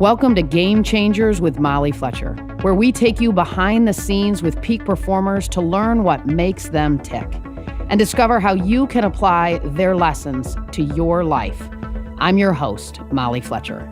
Welcome to Game Changers with Molly Fletcher, where we take you behind the scenes with peak performers to learn what makes them tick and discover how you can apply their lessons to your life. I'm your host, Molly Fletcher.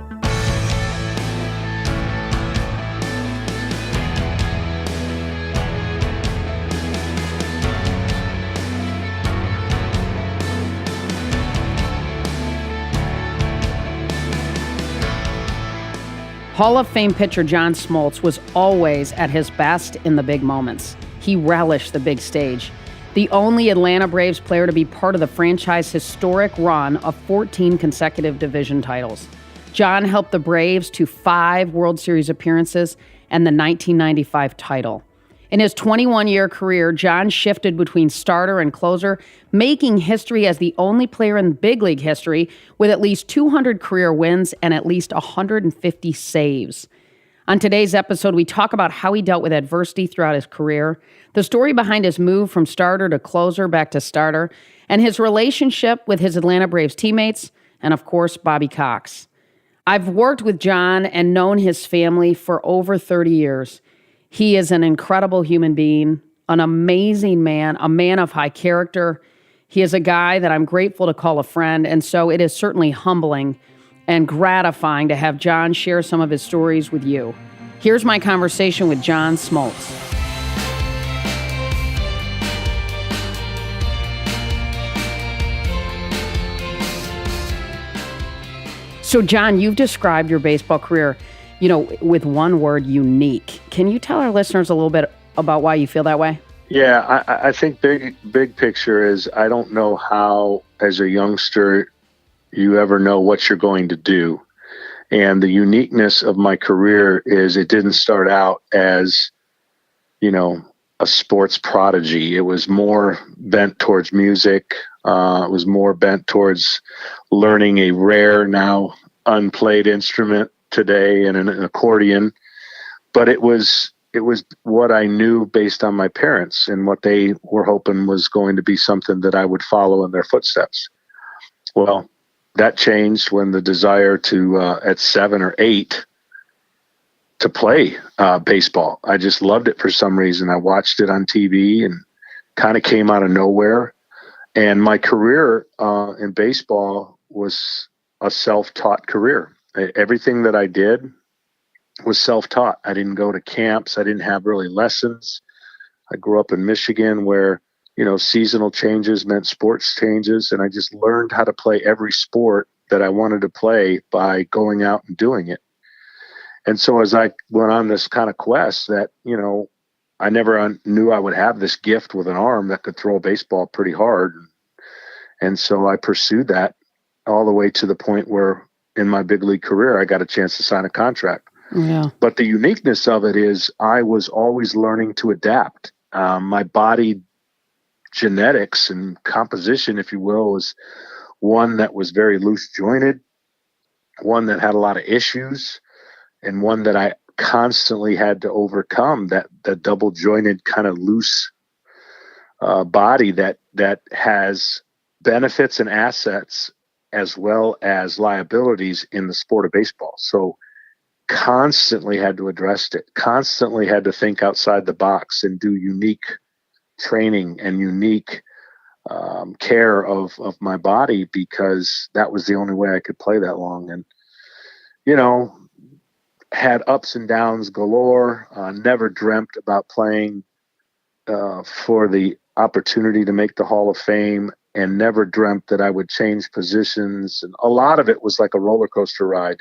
Hall of Fame pitcher John Smoltz was always at his best in the big moments. He relished the big stage. The only Atlanta Braves player to be part of the franchise historic run of 14 consecutive division titles. John helped the Braves to 5 World Series appearances and the 1995 title. In his 21-year career, John shifted between starter and closer, making history as the only player in big league history with at least 200 career wins and at least 150 saves. On today's episode, we talk about how he dealt with adversity throughout his career, the story behind his move from starter to closer back to starter, and his relationship with his Atlanta Braves teammates, and of course, Bobby Cox. I've worked with John and known his family for over 30 years. He is an incredible human being, an amazing man, a man of high character. He is a guy that I'm grateful to call a friend, and so it is certainly humbling and gratifying to have John share some of his stories with you. Here's my conversation with John Smoltz. So, John, you've described your baseball career, with one word, unique. Can you tell our listeners a little bit about why you feel that way? Yeah, I think big picture is I don't know how, as a youngster, you ever know what you're going to do. And the uniqueness of my career is it didn't start out as, a sports prodigy. It was more bent towards music. It was more bent towards learning a rare, now unplayed instrument today and an accordion. But it was what I knew based on my parents and what they were hoping was going to be something that I would follow in their footsteps. Well, that changed when the desire to, at 7 or 8, to play baseball. I just loved it for some reason. I watched it on TV and kind of came out of nowhere. And my career in baseball was a self-taught career. Everything that I did was self-taught. I didn't go to camps. I didn't have really lessons. I grew up in Michigan where, seasonal changes meant sports changes. And I just learned how to play every sport that I wanted to play by going out and doing it. And so as I went on this kind of quest that, I never knew I would have this gift with an arm that could throw a baseball pretty hard. And so I pursued that all the way to the point where in my big league career, I got a chance to sign a contract. Yeah. But the uniqueness of it is I was always learning to adapt. My body genetics and composition, if you will, was one that was very loose jointed, one that had a lot of issues, and one that I constantly had to overcome, that double jointed kind of loose body that has benefits and assets as well as liabilities in the sport of baseball. So constantly had to address it, constantly had to think outside the box and do unique training and unique care of my body, because that was the only way I could play that long. And, had ups and downs galore, never dreamt about playing for the opportunity to make the Hall of Fame, and never dreamt that I would change positions. And a lot of it was like a roller coaster ride.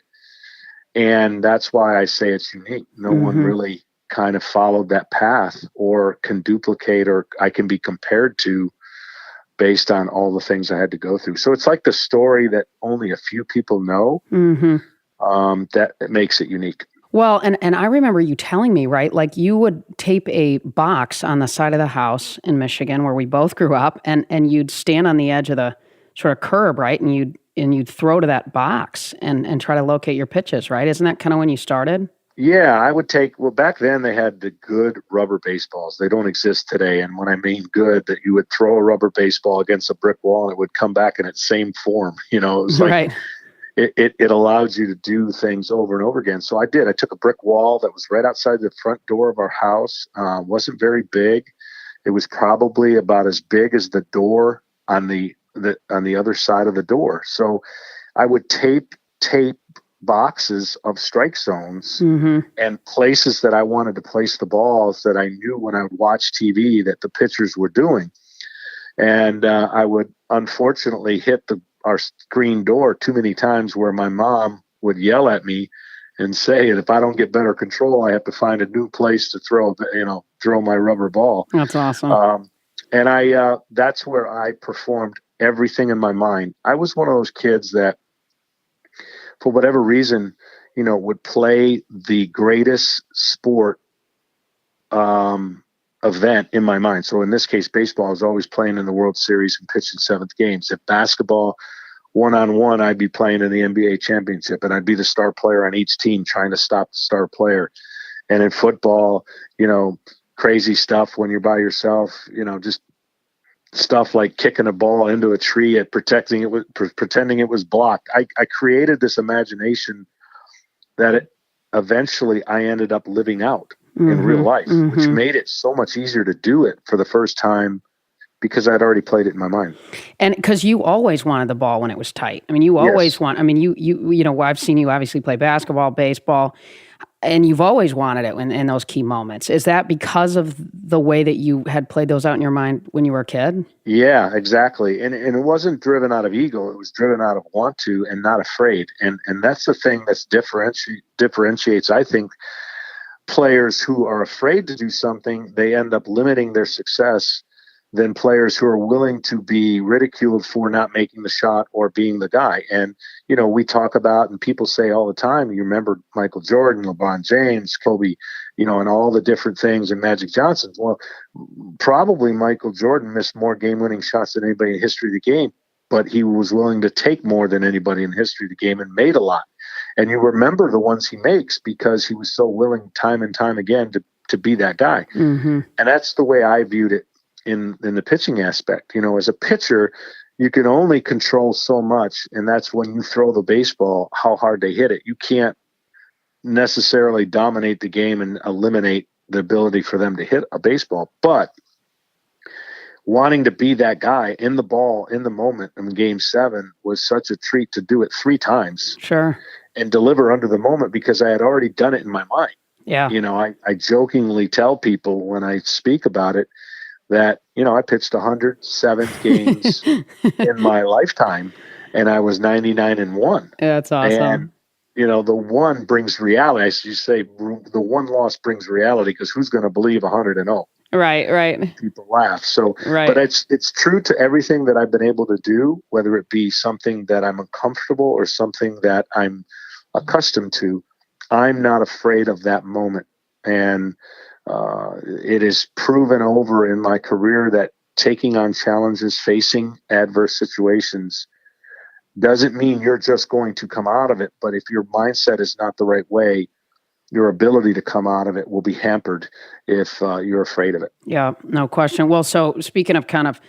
And that's why I say it's unique. No one really kind of followed that path or can duplicate or I can be compared to based on all the things I had to go through. So it's like the story that only a few people know, that it makes it unique. Well, and I remember you telling me, right, like you would tape a box on the side of the house in Michigan where we both grew up, and you'd stand on the edge of the sort of curb, right, and you'd throw to that box and try to locate your pitches, right? Isn't that kind of when you started? Yeah, I would back then they had the good rubber baseballs. They don't exist today. And when I mean good, that you would throw a rubber baseball against a brick wall and it would come back in its same form. It was like, right. it allowed you to do things over and over again. So I did. I took a brick wall that was right outside the front door of our house. Wasn't very big. It was probably about as big as the door on the other side of the door. So I would tape boxes of strike zones and places that I wanted to place the balls that I knew when I would watch TV that the pitchers were doing. And I would unfortunately hit our screen door too many times where my mom would yell at me and say, if I don't get better control, I have to find a new place to throw my rubber ball. That's awesome. And that's where I performed everything in my mind. I was one of those kids that, for whatever reason, would play the greatest sport event in my mind. So in this case, baseball, I was always playing in the World Series and pitching seventh games. If basketball, one-on-one, I'd be playing in the NBA championship, and I'd be the star player on each team trying to stop the star player. And in football, crazy stuff when you're by yourself, just stuff like kicking a ball into a tree and pretending it was blocked. I created this imagination that eventually I ended up living out in real life, which made it so much easier to do it for the first time because I'd already played it in my mind. And because you always wanted the ball when it was tight. I mean, you always I've seen you obviously play basketball, baseball, and you've always wanted it in those key moments. Is that because of the way that you had played those out in your mind when you were a kid? Yeah, exactly. And it wasn't driven out of ego. It was driven out of want to and not afraid. And that's the thing that's differentiates, I think, players who are afraid to do something. They end up limiting their success than players who are willing to be ridiculed for not making the shot or being the guy. And, we talk about, and people say all the time, you remember Michael Jordan, LeBron James, Kobe, and all the different things, and Magic Johnson. Well, probably Michael Jordan missed more game-winning shots than anybody in the history of the game, but he was willing to take more than anybody in the history of the game and made a lot. And you remember the ones he makes because he was so willing time and time again to be that guy. And that's the way I viewed it in the pitching aspect. As a pitcher, you can only control so much, and that's when you throw the baseball, how hard they hit it. You can't necessarily dominate the game and eliminate the ability for them to hit a baseball. But wanting to be that guy in the ball, in the moment in Game 7 was such a treat to do it 3 times. Sure. And deliver under the moment because I had already done it in my mind. Yeah. I jokingly tell people when I speak about it that, I pitched 107th games in my lifetime, and I was 99-1. Yeah, that's awesome. And, the one brings reality. As you say, the one loss brings reality because who's going to believe 100-0? Right. People laugh. So, right. But it's true to everything that I've been able to do, whether it be something that I'm uncomfortable or something that I'm accustomed to. I'm not afraid of that moment. And it is proven over in my career that taking on challenges, facing adverse situations doesn't mean you're just going to come out of it. But if your mindset is not the right way, your ability to come out of it will be hampered if you're afraid of it. Yeah, no question. Well, so speaking of kind of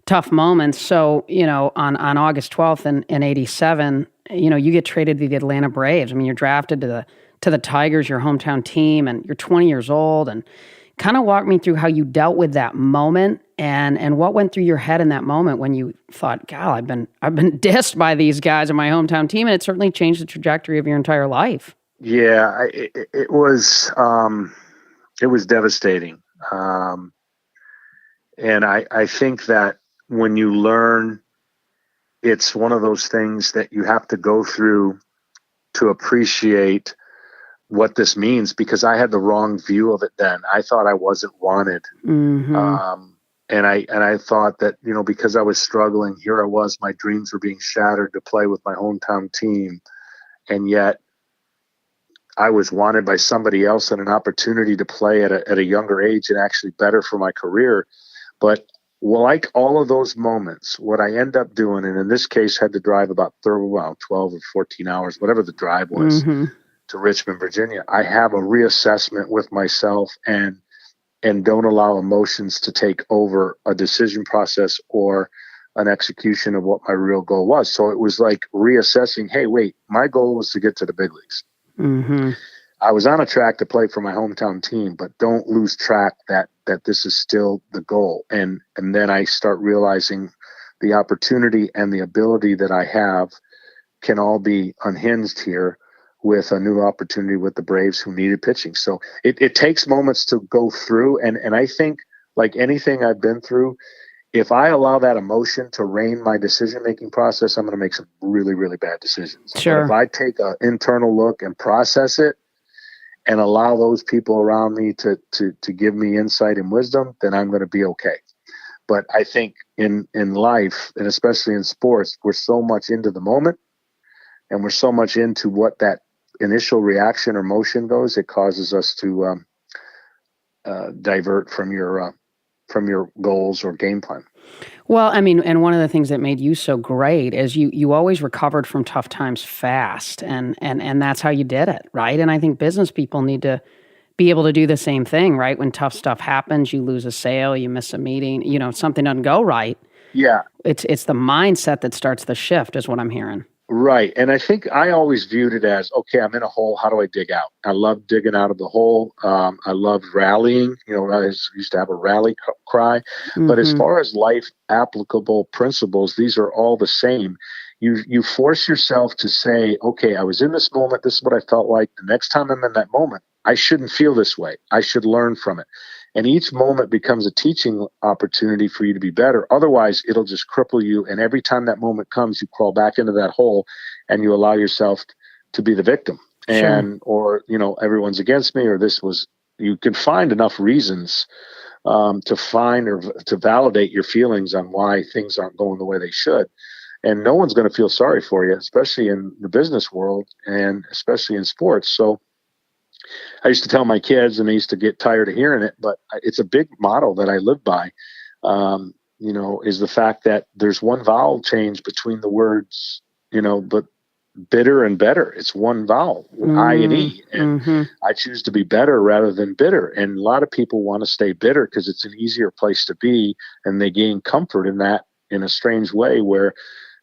tough moments, so, on August 12th in 87, you get traded to the Atlanta Braves. I mean, you're drafted to the Tigers, your hometown team, and you're 20 years old. And kind of walk me through how you dealt with that moment and what went through your head in that moment when you thought, God, I've been dissed by these guys in my hometown team, and it certainly changed the trajectory of your entire life. Yeah, it was devastating. And I think that when you learn, it's one of those things that you have to go through to appreciate what this means, because I had the wrong view of it then. I thought I wasn't wanted. And I thought that, because I was struggling, here I was, my dreams were being shattered to play with my hometown team. And yet I was wanted by somebody else and an opportunity to play at a younger age and actually better for my career. But like all of those moments, what I end up doing, and in this case had to drive about 12 or 14 hours, whatever the drive was, to Richmond, Virginia, I have a reassessment with myself and don't allow emotions to take over a decision process or an execution of what my real goal was. So it was like reassessing, hey, wait, my goal was to get to the big leagues. Mm-hmm. I was on a track to play for my hometown team, but don't lose track that this is still the goal. And then I start realizing the opportunity and the ability that I have can all be unhinged here with a new opportunity with the Braves who needed pitching. So it takes moments to go through. And I think, like anything I've been through, if I allow that emotion to reign my decision-making process, I'm going to make some really, really bad decisions. Sure. But if I take an internal look and process it and allow those people around me to give me insight and wisdom, then I'm going to be okay. But I think in life, and especially in sports, we're so much into the moment and we're so much into what that initial reaction or motion goes, it causes us to divert from your goals or game plan. Well, I mean, and one of the things that made you so great is you always recovered from tough times fast, and that's how you did it, right? And I think business people need to be able to do the same thing, right? When tough stuff happens, you lose a sale, you miss a meeting, something doesn't go right. Yeah. It's the mindset that starts the shift, is what I'm hearing. Right. And I think I always viewed it as, okay, I'm in a hole. How do I dig out? I love digging out of the hole. I love rallying. I used to have a rally cry. Mm-hmm. But as far as life applicable principles, these are all the same. You force yourself to say, okay, I was in this moment. This is what I felt like. The next time I'm in that moment, I shouldn't feel this way. I should learn from it. And each moment becomes a teaching opportunity for you to be better. Otherwise, it'll just cripple you. And every time that moment comes, you crawl back into that hole and you allow yourself to be the victim. Sure. Or everyone's against me, or you can find enough reasons to find or to validate your feelings on why things aren't going the way they should. And no one's going to feel sorry for you, especially in the business world and especially in sports. So I used to tell my kids, and they used to get tired of hearing it, but it's a big motto that I live by, is the fact that there's one vowel change between the words, but bitter and better. It's one vowel, I and E. And I choose to be better rather than bitter. And a lot of people want to stay bitter because it's an easier place to be, and they gain comfort in that in a strange way where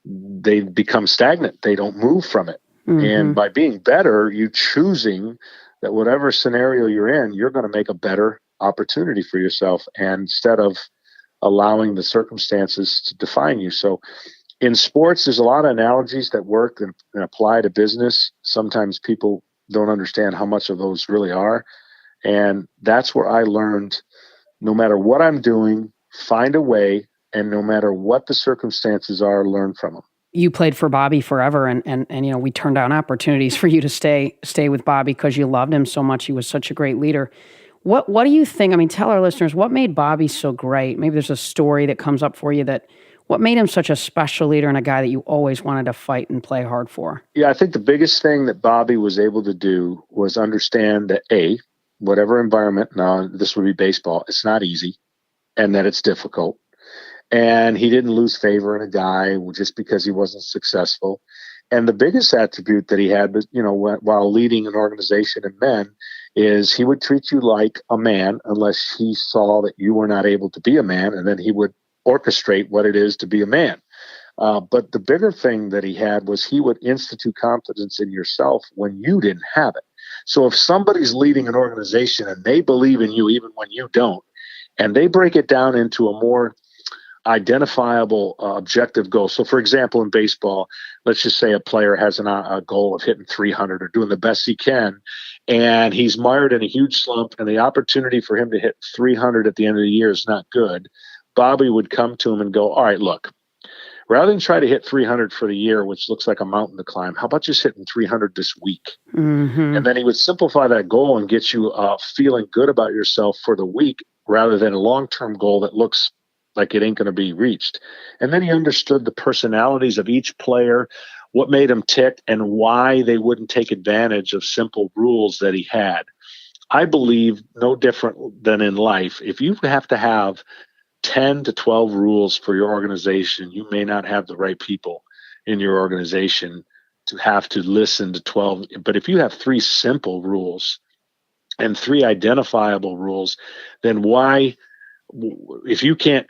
they become stagnant. They don't move from it. And by being better, you choosing that whatever scenario you're in, you're going to make a better opportunity for yourself, and instead of allowing the circumstances to define you. So in sports, there's a lot of analogies that work and apply to business. Sometimes people don't understand how much of those really are. And that's where I learned, no matter what I'm doing, find a way, and no matter what the circumstances are, learn from them. You played for Bobby forever, and we turned down opportunities for you to stay with Bobby because you loved him so much. He was such a great leader. What do you think? I mean, tell our listeners, what made Bobby so great? Maybe there's a story that comes up for you what made him such a special leader and a guy that you always wanted to fight and play hard for? Yeah, I think the biggest thing that Bobby was able to do was understand that whatever environment, now this would be baseball, it's not easy, and that it's difficult. And he didn't lose favor in a guy just because he wasn't successful. And the biggest attribute that he had, while leading an organization of men, is he would treat you like a man unless he saw that you were not able to be a man, and then he would orchestrate what it is to be a man. But the bigger thing that he had was he would institute confidence in yourself when you didn't have it. So if somebody's leading an organization and they believe in you even when you don't, and they break it down into a more identifiable objective goal. So, for example, in baseball, let's just say a player has a goal of hitting 300 or doing the best he can, and he's mired in a huge slump, and the opportunity for him to hit 300 at the end of the year is not good. Bobby would come to him and go, all right, look, rather than try to hit 300 for the year, which looks like a mountain to climb, how about just hitting 300 this week? And then he would simplify that goal and get you feeling good about yourself for the week rather than a long-term goal that looks like it ain't going to be reached. And then he understood the personalities of each player, what made them tick, and why they wouldn't take advantage of simple rules that he had. I believe no different than in life. If you have to have 10 to 12 rules for your organization, you may not have the right people in your organization to have to listen to 12. But if you have 3 simple rules and 3 identifiable rules, then why if you can't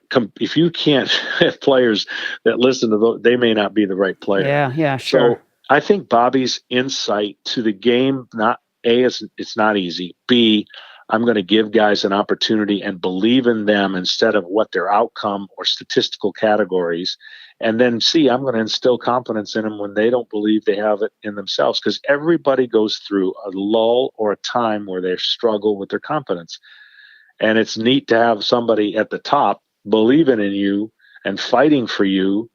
have players that listen to those, they may not be the right player. Yeah, sure. So I think Bobby's insight to the game, not A, it's not easy. B, I'm going to give guys an opportunity and believe in them instead of what their outcome or statistical categories. And then C, I'm going to instill confidence in them when they don't believe they have it in themselves, because everybody goes through a lull or a time where they struggle with their confidence. And it's neat to have somebody at the top believing in you and fighting for you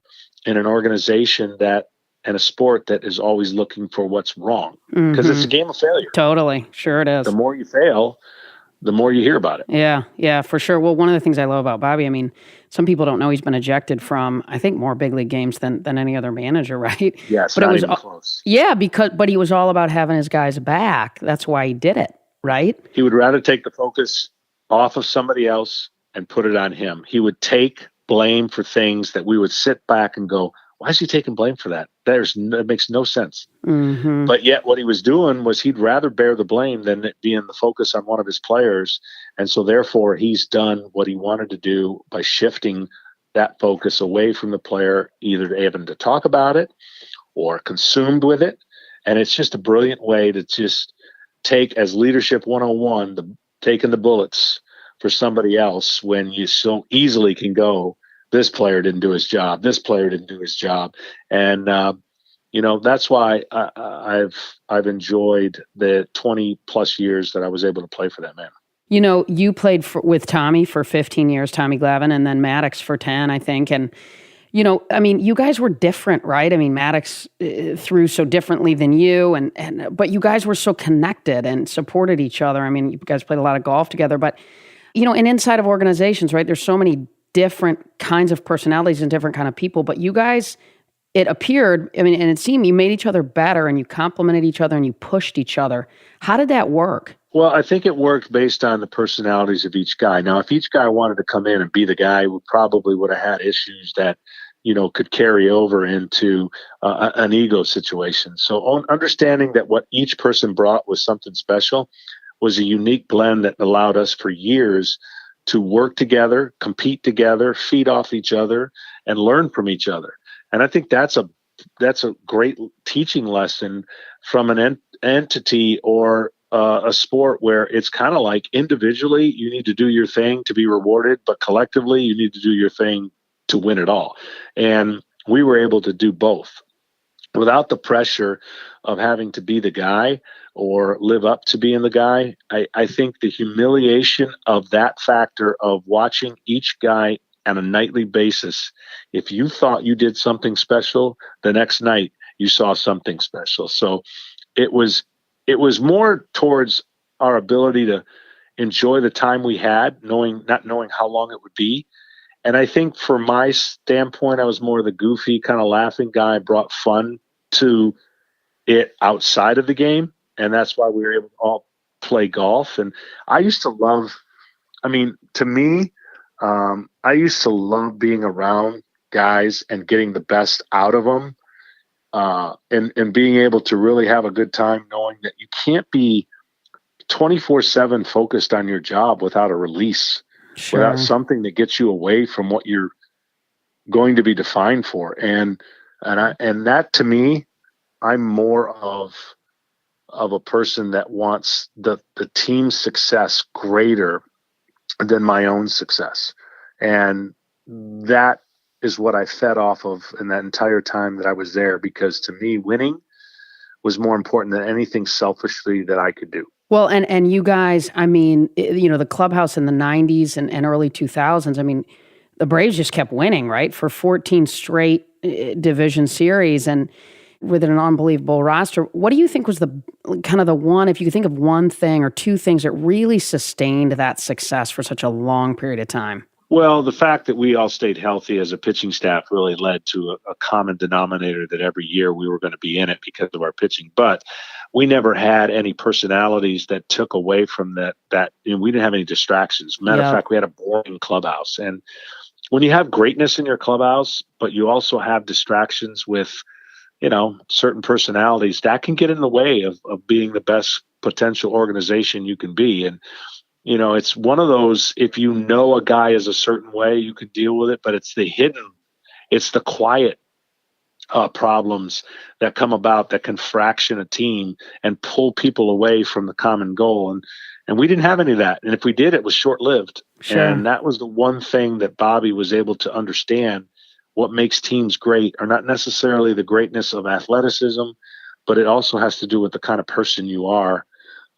in an organization that and a sport that is always looking for what's wrong, because it's a game of failure. Totally. Sure it is. The more you fail, the more you hear about it. Yeah, for sure. Well, one of the things I love about Bobby, I mean, some people don't know he's been ejected from, I think, more big league games than any other manager, right? Yes, but not it was even close. Yeah, but he was all about having his guys back. That's why he did it, right? He would rather take the focus off of somebody else and put it on him. He would take blame for things that we would sit back and go, why is he taking blame for that? It makes no sense. Mm-hmm. But yet what he was doing was he'd rather bear the blame than it being the focus on one of his players. And so therefore he's done what he wanted to do by shifting that focus away from the player, either having to talk about it or consumed with it. And it's just a brilliant way to just take, as leadership 101, taking the bullets for somebody else when you so easily can go, this player didn't do his job. This player didn't do his job. And, that's why I've enjoyed the 20 plus years that I was able to play for that man. You played with Tommy for 15 years, Tommy Glavine, and then Maddox for 10, I think. And, you guys were different, right? I mean, Maddox threw so differently than you, but you guys were so connected and supported each other. I mean, you guys played a lot of golf together, but, and inside of organizations, right, there's so many different kinds of personalities and different kind of people, but you guys, it appeared, and it seemed you made each other better and you complimented each other and you pushed each other. How did that work? Well, I think it worked based on the personalities of each guy. Now, if each guy wanted to come in and be the guy, we probably would have had issues that, could carry over into an ego situation. So understanding that what each person brought was something special was a unique blend that allowed us for years to work together, compete together, feed off each other, and learn from each other. And I think that's a great teaching lesson from an entity or a sport where it's kind of like individually you need to do your thing to be rewarded, but collectively you need to do your thing to win it all. And we were able to do both without the pressure of having to be the guy or live up to being the guy. I think the humiliation of that factor of watching each guy on a nightly basis, if you thought you did something special, the next night you saw something special. So it was more towards our ability to enjoy the time we had, not knowing how long it would be. And I think from my standpoint, I was more the goofy kind of laughing guy, brought fun to it outside of the game. And that's why we were able to all play golf. And I used to love, to me, I used to love being around guys and getting the best out of them, and being able to really have a good time knowing that you can't be 24/7 focused on your job without a release, without something that gets you away from what you're going to be defined for. And that to me, I'm more of a person that wants the team's success greater than my own success. And that is what I fed off of in that entire time that I was there, because to me, winning was more important than anything selfishly that I could do. Well, and you guys, the clubhouse in the 90s and early 2000s, the Braves just kept winning, right? For 14 straight division series and with an unbelievable roster. What do you think was the one, if you could think of one thing or two things that really sustained that success for such a long period of time? Well, the fact that we all stayed healthy as a pitching staff really led to a common denominator that every year we were going to be in it because of our pitching. But we never had any personalities that took away from that. We didn't have any distractions. Matter of fact, we had a boring clubhouse. And when you have greatness in your clubhouse, but you also have distractions with, certain personalities, that can get in the way of being the best potential organization you can be. And It's one of those, if you know a guy is a certain way, you can deal with it, but it's the quiet problems that come about that can fraction a team and pull people away from the common goal. And we didn't have any of that. And if we did, it was short-lived. Sure. And that was the one thing that Bobby was able to understand. What makes teams great are not necessarily the greatness of athleticism, but it also has to do with the kind of person you are.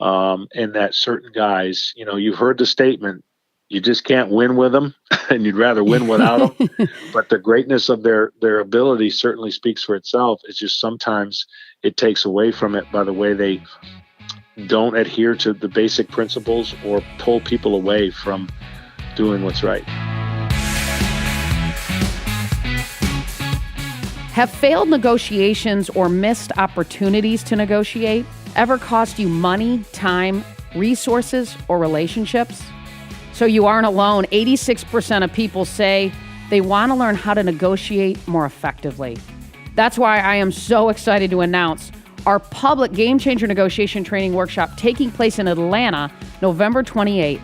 And that certain guys, you've heard the statement, you just can't win with them, and you'd rather win without them. But the greatness of their ability certainly speaks for itself. It's just sometimes it takes away from it by the way they don't adhere to the basic principles or pull people away from doing what's right. Have failed negotiations or missed opportunities to negotiate ever cost you money, time, resources, or relationships? So you aren't alone. 86% of people say they want to learn how to negotiate more effectively. That's why I am so excited to announce our public Game Changer Negotiation Training Workshop taking place in Atlanta, November 28th.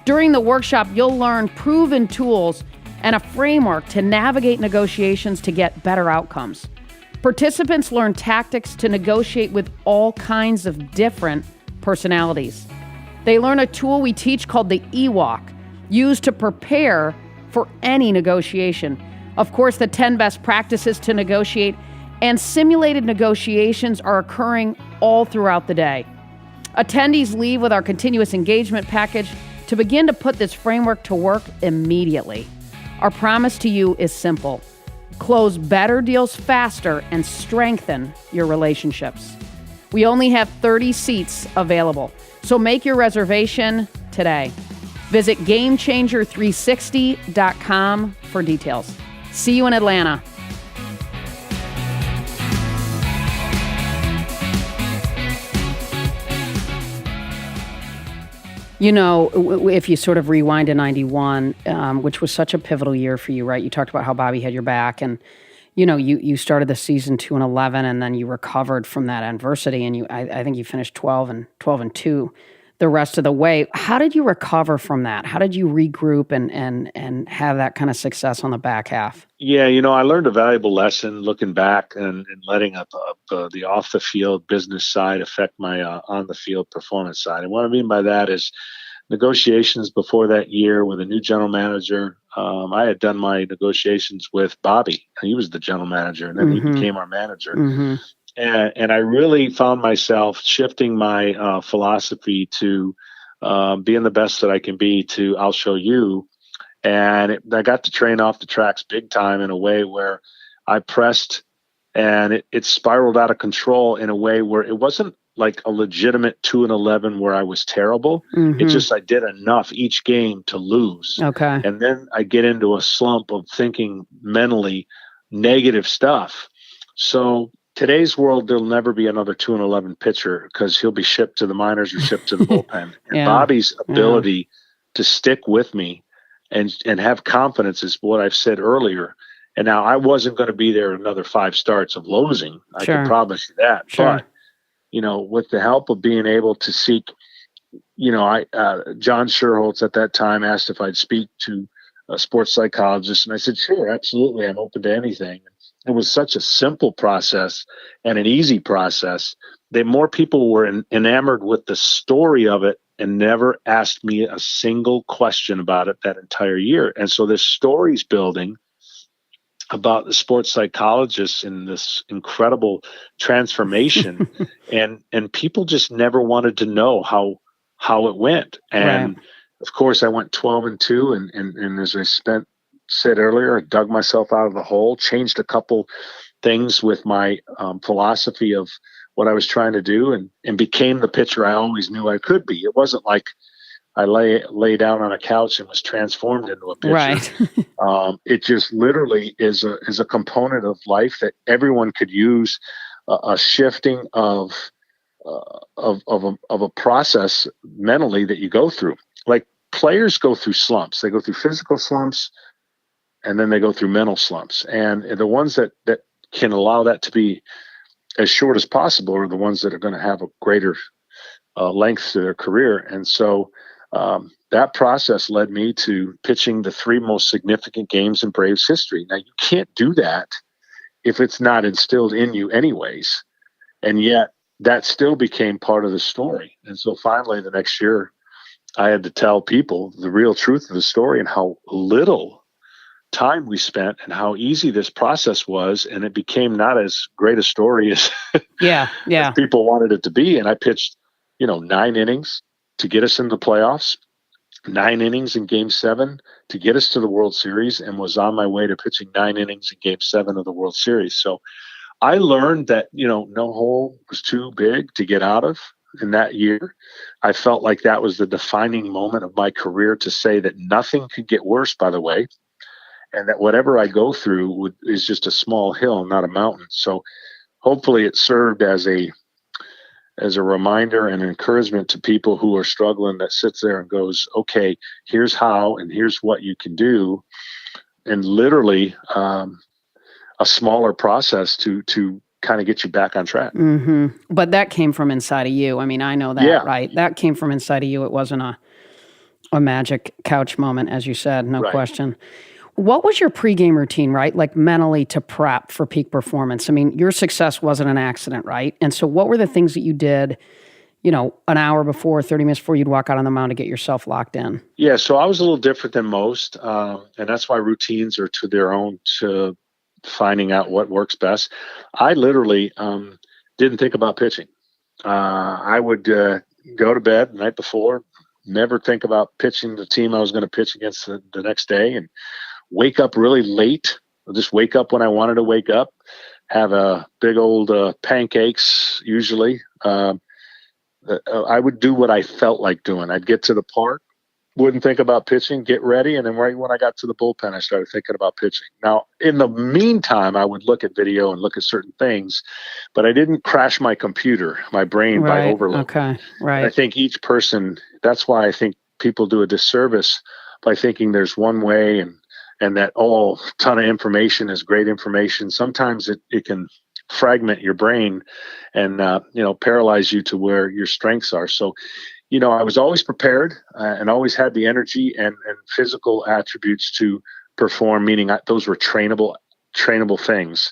During the workshop, you'll learn proven tools and a framework to navigate negotiations to get better outcomes. Participants learn tactics to negotiate with all kinds of different personalities. They learn a tool we teach called the E-Walk, used to prepare for any negotiation. Of course, the 10 best practices to negotiate and simulated negotiations are occurring all throughout the day. Attendees leave with our continuous engagement package to begin to put this framework to work immediately. Our promise to you is simple: close better deals faster and strengthen your relationships. We only have 30 seats available, so make your reservation today. Visit GameChanger360.com for details. See you in Atlanta. If you sort of rewind to 91, which was such a pivotal year for you, right? You talked about how Bobby had your back, and you started the season 2-11, and then you recovered from that adversity, and I think you finished 12-2 the rest of the way. How did you recover from that? How did you regroup and have that kind of success on the back half? Yeah, I learned a valuable lesson looking back and letting the off the field business side affect my on the field performance side. And what I mean by that is negotiations before that year with a new general manager. I had done my negotiations with Bobby. He was the general manager, and then he became our manager. Mm-hmm. And I really found myself shifting my philosophy to being the best that I can be to I'll show you. And I got to train off the tracks big time in a way where I pressed, and it spiraled out of control in a way where it wasn't like a legitimate 2-11 where I was terrible. Mm-hmm. It's just I did enough each game to lose. Okay. And then I get into a slump of thinking mentally negative stuff. So today's world, there'll never be another 2-11 pitcher because he'll be shipped to the minors or shipped to the bullpen. And Yeah. Bobby's ability to stick with me and have confidence is what I've said earlier. And now I wasn't going to be there another 5 starts of losing. I Sure. can promise you that. Sure. But, with the help of being able to seek, John Scherholtz at that time asked if I'd speak to a sports psychologist. And I said, sure, absolutely. I'm open to anything. It was such a simple process and an easy process that more people were enamored with the story of it and never asked me a single question about it that entire year. And so this story's building about the sports psychologists and this incredible transformation and people just never wanted to know how it went. And Right. of course I went 12-2 and as I said earlier, I dug myself out of the hole, changed a couple things with my philosophy of what I was trying to do and became the pitcher I always knew I could be. It wasn't like I lay down on a couch and was transformed into a pitcher. Right. It just literally is a component of life that everyone could use, a shifting of a process mentally that you go through. Like players go through slumps. They go through physical slumps, and then they go through mental slumps. And the ones that can allow that to be as short as possible are the ones that are going to have a greater length to their career. And so that process led me to pitching the 3 most significant games in Braves history. Now, you can't do that if it's not instilled in you anyways. And yet that still became part of the story. And so finally the next year I had to tell people the real truth of the story and how little time we spent and how easy this process was. And it became not as great a story as, as people wanted it to be. And I pitched, 9 innings to get us into the playoffs, 9 innings in Game 7 to get us to the World Series, and was on my way to pitching 9 innings in Game 7 of the World Series. So I learned that, no hole was too big to get out of in that year. I felt like that was the defining moment of my career, to say that nothing could get worse, by the way, and that whatever I go through is just a small hill, not a mountain. So hopefully it served as a reminder and encouragement to people who are struggling, that sits there and goes, okay, here's how, and here's what you can do. And literally a smaller process to kind of get you back on track. Mm-hmm. But that came from inside of you. I mean, I know that, right? That came from inside of you. It wasn't a magic couch moment, as you said, no question. What was your pregame routine, right? Like mentally to prep for peak performance? I mean, your success wasn't an accident, right? And so what were the things that you did, an hour before, 30 minutes before you'd walk out on the mound to get yourself locked in? Yeah, so I was a little different than most. And that's why routines are to their own, to finding out what works best. I literally didn't think about pitching. I would go to bed the night before, never think about pitching the team I was going to pitch against the next day, and wake up really late. I'll just wake up when I wanted to wake up, have a big old pancakes usually. I would do what I felt like doing. I'd get to the park, wouldn't think about pitching, get ready, and then right when I got to the bullpen, I started thinking about pitching. Now, in the meantime, I would look at video and look at certain things, but I didn't crash my computer, my brain, by overload. Okay, right. I think each person, that's why I think people do a disservice by thinking there's one way and that, ton of information is great information. Sometimes it can fragment your brain and, paralyze you to where your strengths are. So, I was always prepared and always had the energy and physical attributes to perform, meaning those were trainable things.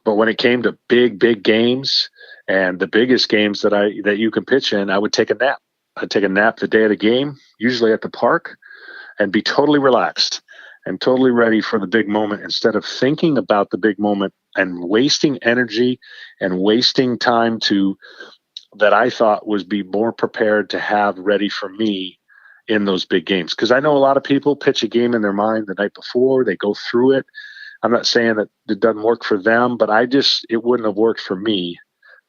But when it came to big games and the biggest games that you can pitch in, I would take a nap. I'd take a nap the day of the game, usually at the park, and be totally relaxed and totally ready for the big moment, instead of thinking about the big moment and wasting energy and wasting time that I thought was be more prepared to have ready for me in those big games. Because I know a lot of people pitch a game in their mind the night before, they go through it. I'm not saying that it doesn't work for them, but it wouldn't have worked for me.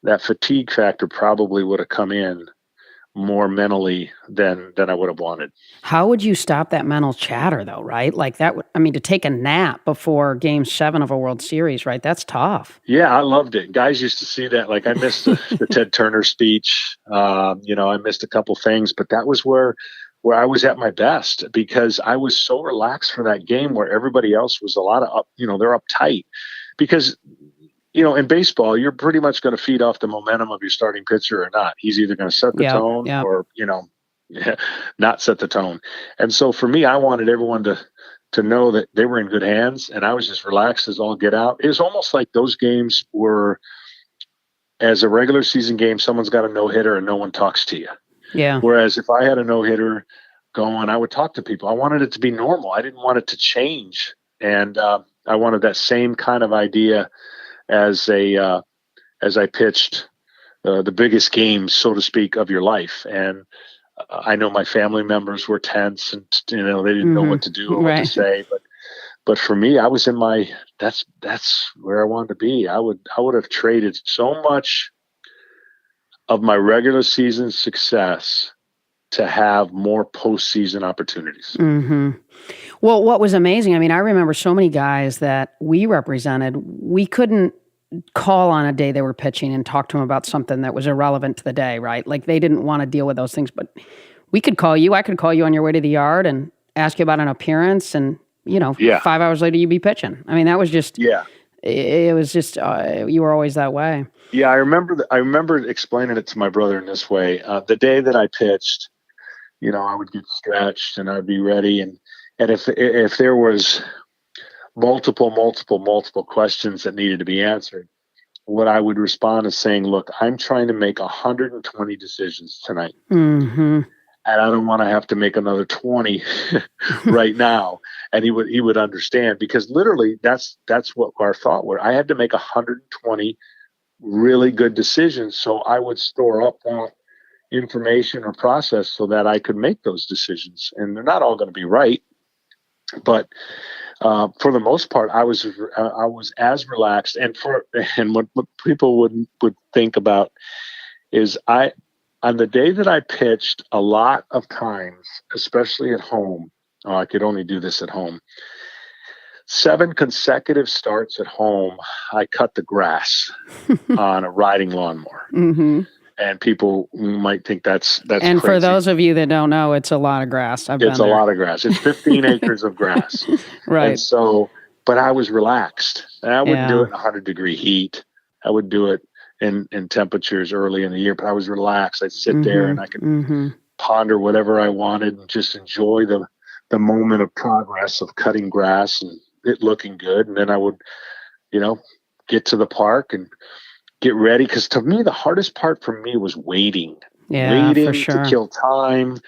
That fatigue factor probably would have come in more mentally than I would have wanted. How would you stop that mental chatter though, right? Like to take a nap before Game 7 of a World Series, right? That's tough. Yeah, I loved it. Guys used to see that. Like I missed the Ted Turner speech. I missed a couple things, but that was where I was at my best, because I was so relaxed for that game, where everybody else was a lot of they're uptight, because in baseball, you're pretty much going to feed off the momentum of your starting pitcher or not. He's either going to set the tone or, not set the tone. And so for me, I wanted everyone to know that they were in good hands, and I was just relaxed as all get out. It was almost like those games were, as a regular season game, someone's got a no-hitter and no one talks to you. Yeah. Whereas if I had a no-hitter going, I would talk to people. I wanted it to be normal. I didn't want it to change. And I wanted that same kind of idea as I pitched the biggest games, so to speak, of your life. And I know my family members were tense, and they didn't know what to do or what to say. But for me, I was in that's where I wanted to be. I would have traded so much of my regular season success to have more postseason opportunities. Mm-hmm. Well, what was amazing, I remember so many guys that we represented, we couldn't call on a day they were pitching and talk to them about something that was irrelevant to the day, right? Like they didn't want to deal with those things, but we could call you. I could call you on your way to the yard and ask you about an appearance, and 5 hours later you'd be pitching. That was just, it was just, you were always that way. Yeah. I remember explaining it to my brother in this way. The day that I pitched, I would get stretched and I'd be ready. And if there was multiple questions that needed to be answered, what I would respond is saying, look, I'm trying to make 120 decisions tonight. Mm-hmm. And I don't want to have to make another 20 right now. And he would understand, because literally that's what our thought were. I had to make 120 really good decisions. So I would store up that information or process so that I could make those decisions. And they're not all going to be right, but for the most part, I was as relaxed. And what people would think about is on the day that I pitched, a lot of times, especially at home, I could only do this at home. 7 consecutive starts at home, I cut the grass on a riding lawnmower. Mm-hmm. And people might think that's and crazy. For those of you that don't know, it's a lot of grass. It's a lot of grass. It's 15 acres of grass. Right. And so, but I was relaxed. And I wouldn't do it in 100-degree heat. I would do it in temperatures early in the year, but I was relaxed. I'd sit there and I could ponder whatever I wanted and just enjoy the moment of progress of cutting grass and it looking good. And then I would, get to the park and get ready. Because to me, the hardest part for me was waiting for sure. to kill time.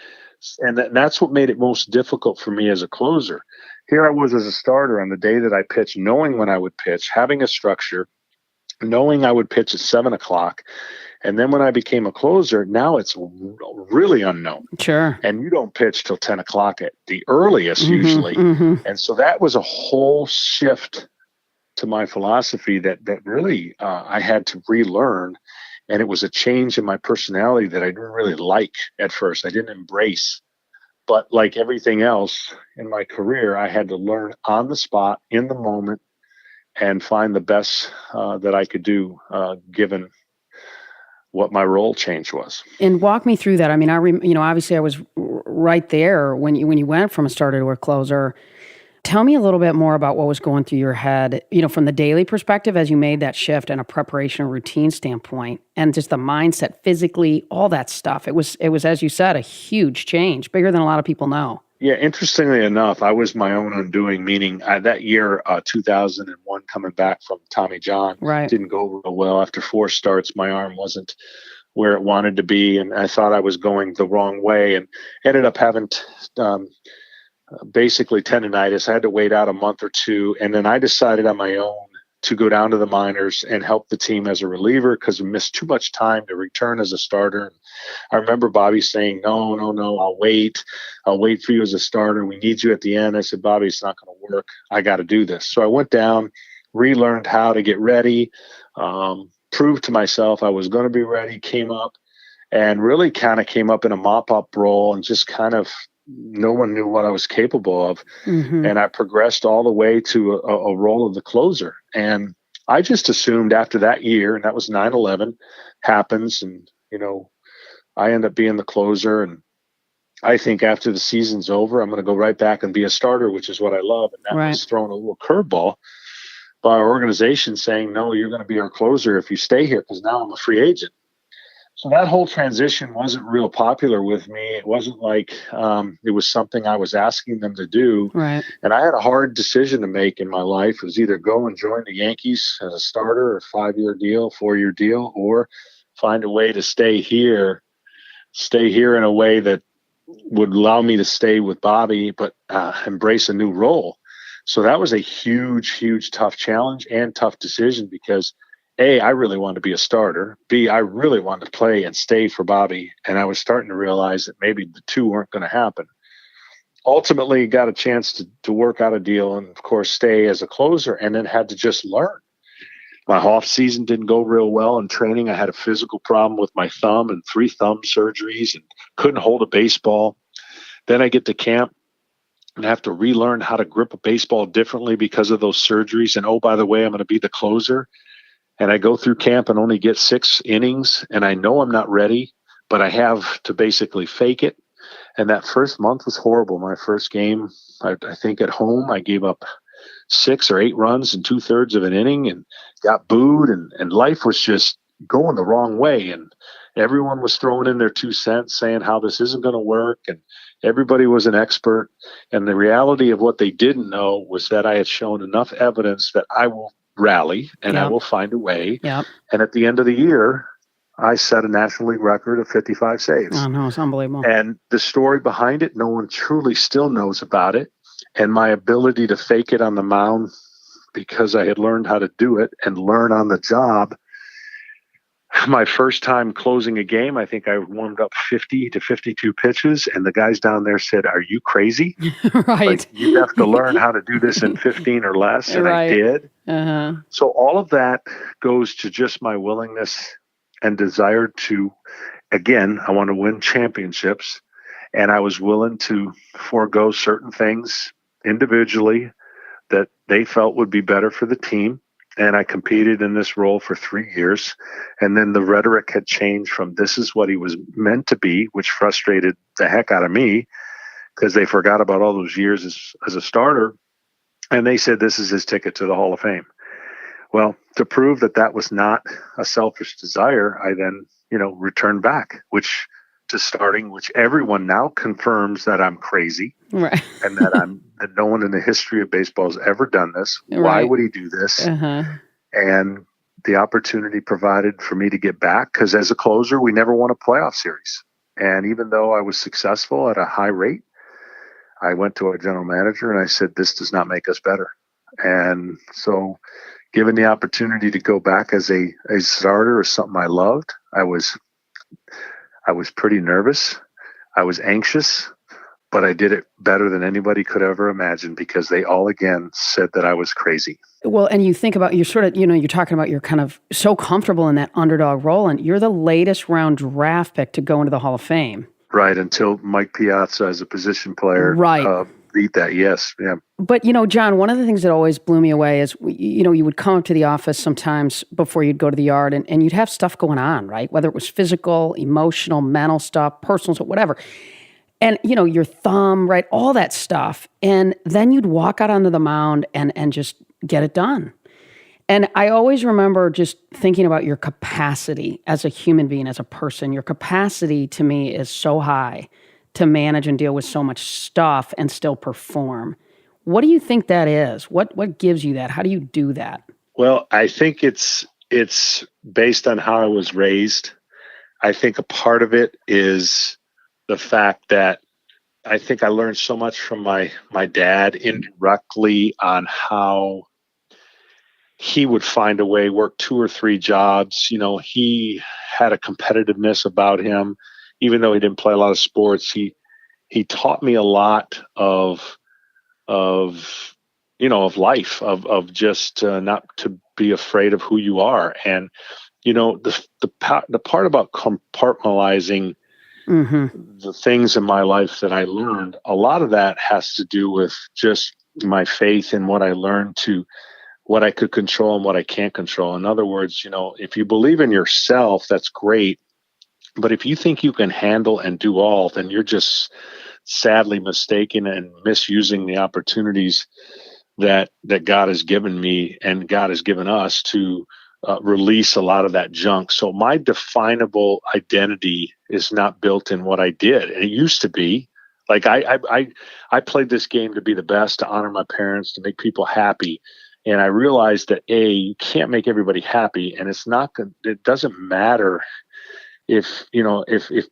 And that's what made it most difficult for me as a closer. Here I was as a starter on the day that I pitched, knowing when I would pitch, having a structure, knowing I would pitch at 7:00. And then when I became a closer, now it's really unknown. Sure. And you don't pitch till 10:00 at the earliest usually. Mm-hmm. And so that was a whole shift to my philosophy that really I had to relearn. And it was a change in my personality that I didn't really like at first. I didn't embrace. But like everything else in my career, I had to learn on the spot, in the moment, and find the best that I could do given what my role change was. And walk me through that. I mean, obviously I was right there when you went from a starter to a closer. Tell me a little bit more about what was going through your head, from the daily perspective as you made that shift and a preparation routine standpoint, and just the mindset, physically, all that stuff. It was, as you said, a huge change, bigger than a lot of people know. Yeah, interestingly enough, I was my own undoing, meaning that year, 2001, coming back from Tommy John, didn't go real well. After 4 starts, my arm wasn't where it wanted to be, and I thought I was going the wrong way and ended up having basically tendonitis. I had to wait out a month or 2, and then I decided on my own to go down to the minors and help the team as a reliever because we missed too much time to return as a starter. I remember Bobby saying, no, I'll wait for you as a starter. We need you at the end. I said, Bobby, it's not going to work. I got to do this. So I went down, relearned how to get ready, proved to myself I was going to be ready, came up, and really kind of came up in a mop-up role and just kind of no one knew what I was capable of. Mm-hmm. And I progressed all the way to a role of the closer. And I just assumed after that year, and that was 9/11 happens, and, I end up being the closer. And I think after the season's over, I'm going to go right back and be a starter, which is what I love. And that was thrown a little curveball by our organization saying, no, you're going to be our closer if you stay here, because now I'm a free agent. So that whole transition wasn't real popular with me. It wasn't like it was something I was asking them to do. Right. And I had a hard decision to make in my life. It was either go and join the Yankees as a starter, a 5-year deal, 4-year deal, or find a way to stay here in a way that would allow me to stay with Bobby, but embrace a new role. So that was a huge, tough challenge and tough decision because A, I really wanted to be a starter. B, I really wanted to play and stay for Bobby. And I was starting to realize that maybe the two weren't going to happen. Ultimately, got a chance to work out a deal and, of course, stay as a closer, and then had to just learn. My off season didn't go real well in training. I had a physical problem with my thumb and 3 thumb surgeries and couldn't hold a baseball. Then I get to camp and have to relearn how to grip a baseball differently because of those surgeries. And, oh, by the way, I'm going to be the closer. And I go through camp and only get 6 innings, and I know I'm not ready, but I have to basically fake it. And that first month was horrible. My first game, I think at home, I gave up 6 or 8 runs in 2/3 of an inning and got booed, and life was just going the wrong way. And everyone was throwing in their 2 cents saying how this isn't going to work, and everybody was an expert. And the reality of what they didn't know was that I had shown enough evidence that I will rally and I Yep. will find a way. Yep. And at the end of the year, I set a National League record of 55 saves. Oh, no, it's unbelievable. And the story behind it, no one truly still knows about it. And my ability to fake it on the mound, because I had learned how to do it and learn on the job. My first time closing a game, I think I warmed up 50 to 52 pitches, and the guys down there said, "Are you crazy? Right. Like, you have to learn how to do this in 15 or less." And Right. I did. Uh-huh. So all of that goes to just my willingness and desire to, again, I want to win championships, and I was willing to forego certain things individually that they felt would be better for the team. And I competed in this role for 3 years. And then the rhetoric had changed from this is what he was meant to be, which frustrated the heck out of me because they forgot about all those years as a starter. And they said, this is his ticket to the Hall of Fame. Well, to prove that that was not a selfish desire, I then, returned back, which everyone now confirms that I'm crazy. Right. And that no one in the history of baseball has ever done this. Right. Why would he do this? Uh-huh. And the opportunity provided for me to get back, because as a closer, we never won a playoff series. And even though I was successful at a high rate, I went to our general manager and I said, this does not make us better. And so given the opportunity to go back as a starter is something I loved. I was pretty nervous. I was anxious, but I did it better than anybody could ever imagine because they all again said that I was crazy. Well, and you think about, you're sort of, you're talking about you're kind of so comfortable in that underdog role, and you're the latest round draft pick to go into the Hall of Fame. Right, until Mike Piazza as a position player beat that, yes. Yeah. But, John, one of the things that always blew me away is, you would come up to the office sometimes before you'd go to the yard and you'd have stuff going on, right? Whether it was physical, emotional, mental stuff, personal, whatever. And, your thumb, right? All that stuff. And then you'd walk out onto the mound and just get it done. And I always remember just thinking about your capacity as a human being, as a person. Your capacity to me is so high to manage and deal with so much stuff and still perform. What do you think that is? What gives you that? How do you do that? Well, I think it's based on how I was raised. I think a part of it is the fact that I think I learned so much from my dad indirectly on how he would find a way, work 2 or 3 jobs. He had a competitiveness about him. Even though he didn't play a lot of sports, he taught me a lot of life, of just not to be afraid of who you are. And the part about compartmentalizing the things in my life that I learned, a lot of that has to do with just my faith in what I learned, to what I could control and what I can't control. In other words, if you believe in yourself, that's great. But if you think you can handle and do all, then you're just sadly mistaken and misusing the opportunities that God has given me and God has given us to release a lot of that junk. So my definable identity is not built in what I did. And it used to be. Like I played this game to be the best, to honor my parents, to make people happy. And I realized that you can't make everybody happy, and it doesn't matter if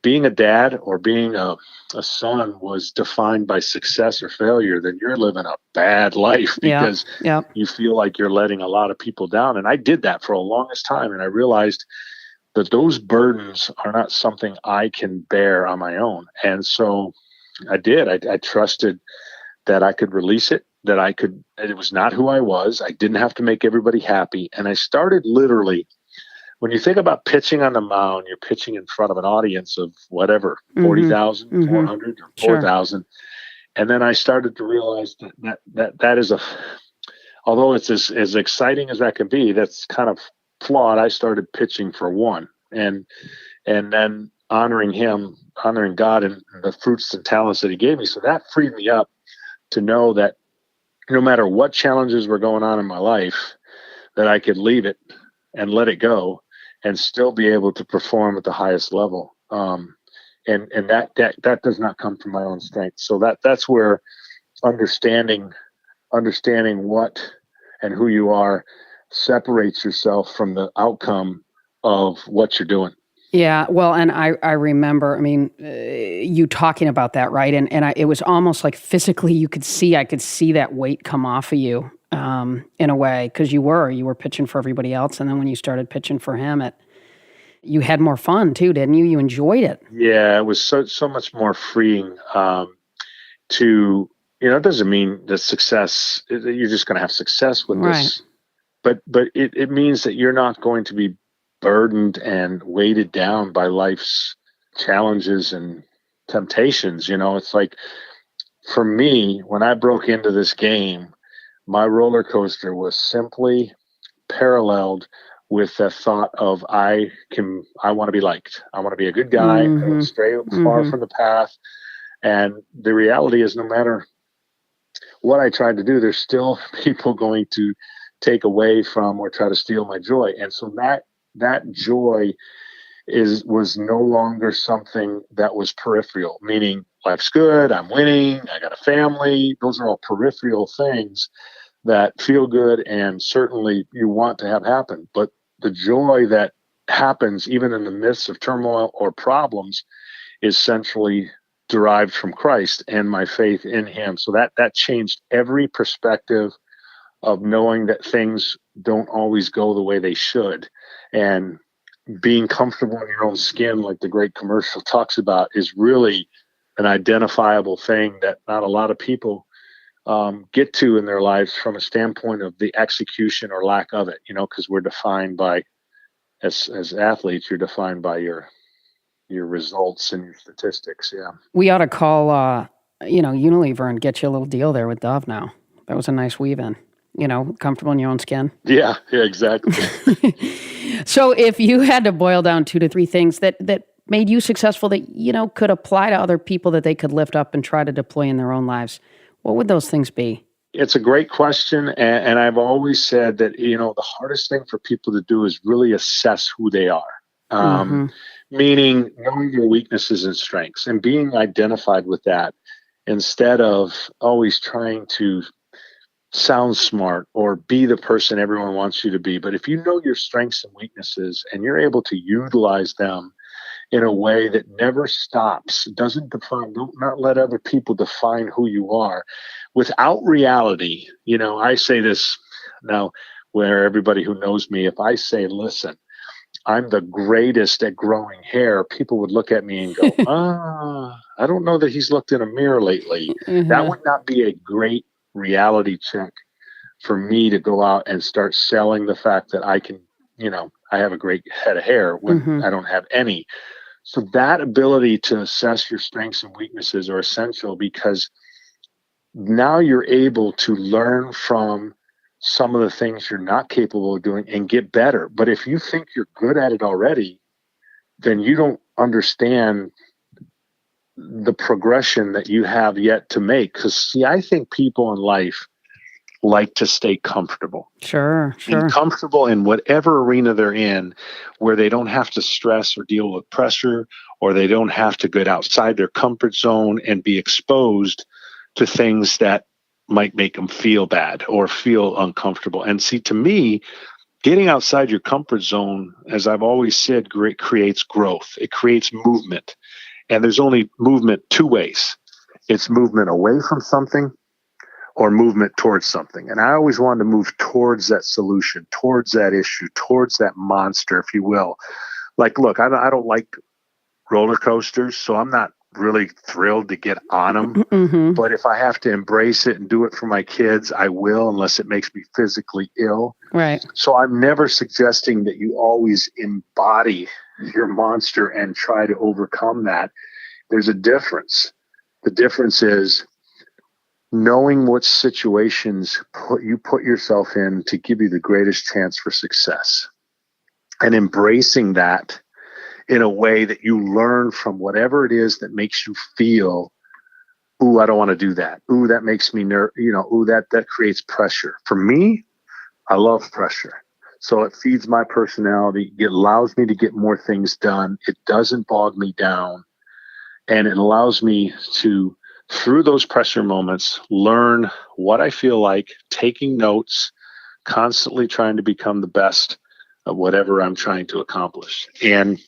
being a dad or being a son was defined by success or failure, then you're living a bad life because you feel like you're letting a lot of people down. And I did that for the longest time. And I realized that those burdens are not something I can bear on my own. And so I did. I trusted that I could release it, it was not who I was. I didn't have to make everybody happy. And I started literally, when you think about pitching on the mound, you're pitching in front of an audience of whatever, 40,000, 400 or 4,000. Sure. And then I started to realize that is although it's as exciting as that can be, that's kind of flawed. I started pitching for one and then honoring God and the fruits and talents that he gave me. So that freed me up to know that no matter what challenges were going on in my life, that I could leave it and let it go and still be able to perform at the highest level. And that does not come from my own strength. So that's where understanding what and who you are separates yourself from the outcome of what you're doing. Yeah, well, and I remember, I mean, you talking about that, right? And it was almost like physically I could see that weight come off of you in a way, because you were pitching for everybody else. And then when you started pitching for him, you had more fun too, didn't you? You enjoyed it. Yeah, it was so much more freeing to, it doesn't mean that success, you're just going to have success with this, but it means that you're not going to be burdened and weighted down by life's challenges and temptations. It's like, for me, when I broke into this game, my roller coaster was simply paralleled with the thought of I want to be liked. I want to be a good guy. I want to stray far from the path. And the reality is, no matter what I tried to do, there's still people going to take away from or try to steal my joy. And so that joy was no longer something that was peripheral, meaning life's good, I'm winning, I got a family. Those are all peripheral things that feel good and certainly you want to have happen. But the joy that happens even in the midst of turmoil or problems is centrally derived from Christ and my faith in him. So that changed every perspective of knowing that things don't always go the way they should. And being comfortable in your own skin, like the great commercial talks about, is really an identifiable thing that not a lot of people get to in their lives from a standpoint of the execution or lack of it, because we're defined by, as athletes, you're defined by your results and your statistics. Yeah. We ought to call, Unilever and get you a little deal there with Dove now. That was a nice weave in. Comfortable in your own skin. Yeah, exactly. So if you had to boil down 2 to 3 things that made you successful that, could apply to other people that they could lift up and try to deploy in their own lives, what would those things be? It's a great question. And I've always said that, the hardest thing for people to do is really assess who they are. Meaning knowing your weaknesses and strengths and being identified with that instead of always trying to sound smart or be the person everyone wants you to be. But if you know your strengths and weaknesses and you're able to utilize them in a way that never stops, don't not let other people define who you are without reality. I say this now where everybody who knows me, if I say, listen, I'm the greatest at growing hair, people would look at me and go, I don't know that he's looked in a mirror lately. That would not be a great reality check for me to go out and start selling the fact that I can, I have a great head of hair when I don't have any. So that ability to assess your strengths and weaknesses are essential, because now you're able to learn from some of the things you're not capable of doing and get better. But if you think you're good at it already, then you don't understand the progression that you have yet to make. Because, see, I think people in life like to stay comfortable. Sure. And comfortable in whatever arena they're in, where they don't have to stress or deal with pressure, or they don't have to get outside their comfort zone and be exposed to things that might make them feel bad or feel uncomfortable. And see, to me, getting outside your comfort zone, as I've always said, creates growth. It creates movement. And there's only movement 2 ways. It's movement away from something or movement towards something. And I always wanted to move towards that solution, towards that issue, towards that monster, if you will. Like, look, I don't like roller coasters, so I'm not really thrilled to get on them. But if I have to embrace it and do it for my kids, I will, unless it makes me physically ill. Right. So I'm never suggesting that you always embody your monster and try to overcome that. There's a difference. The difference is knowing what situations you put yourself in to give you the greatest chance for success, and embracing that in a way that you learn from whatever it is that makes you feel, ooh, I don't want to do that. Ooh, that makes me ooh, that creates pressure. For me, I love pressure. So it feeds my personality. It allows me to get more things done. It doesn't bog me down. And it allows me to, through those pressure moments, learn what I feel like, taking notes, constantly trying to become the best of whatever I'm trying to accomplish. And